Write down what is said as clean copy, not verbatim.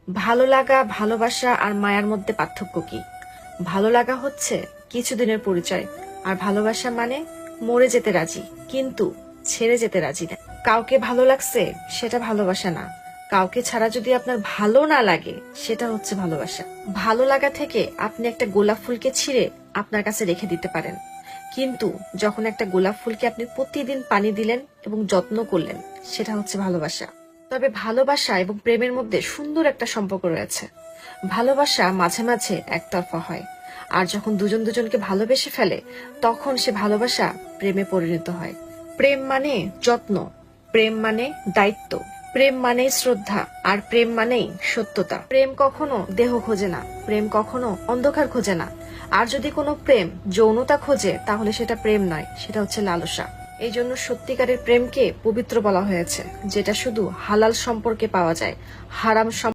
ভালো লাগা, ভালোবাসা আর মায়ার মধ্যে পার্থক্য কি? ভালো লাগা হচ্ছে কিছুদিনের পরিচয়, আর ভালোবাসা মানে মরে যেতে রাজি কিন্তু ছেড়ে যেতে রাজি না। কাউকে ভালো লাগছে সেটা ভালোবাসা না, কাউকে ছাড়া যদি আপনার ভালো না লাগে সেটা হচ্ছে ভালোবাসা। ভালো লাগা থেকে আপনি একটা গোলাপ ফুলকে ছিঁড়ে আপনার কাছে রেখে দিতে পারেন, কিন্তু যখন একটা গোলাপ ফুলকে আপনি প্রতিদিন পানি দিলেন এবং যত্ন করলেন, সেটা হচ্ছে ভালোবাসা। তবে ভালোবাসা এবং প্রেমের মধ্যে সুন্দর একটা সম্পর্ক রয়েছে। ভালোবাসা মাঝে মাঝে একতরফা হয়, আর যখন দুজন দুজনকে ভালোবেসে ফেলে তখন সে ভালোবাসা প্রেমে পরিণত হয়। প্রেম মানে যত্ন, প্রেম মানে দায়িত্ব, প্রেম মানেই শ্রদ্ধা, আর প্রেম মানেই সত্যতা। প্রেম কখনো দেহ খোঁজে না, প্রেম কখনো অন্ধকার খোঁজে না। আর যদি কোনো প্রেম যৌনতা খোঁজে তাহলে সেটা প্রেম নয়, সেটা হচ্ছে লালসা। এই জন্য সত্যিকারের প্রেমকে পবিত্র বলা হয়েছে, যেটা শুধু হালাল সম্পর্কে পাওয়া যায়, হারাম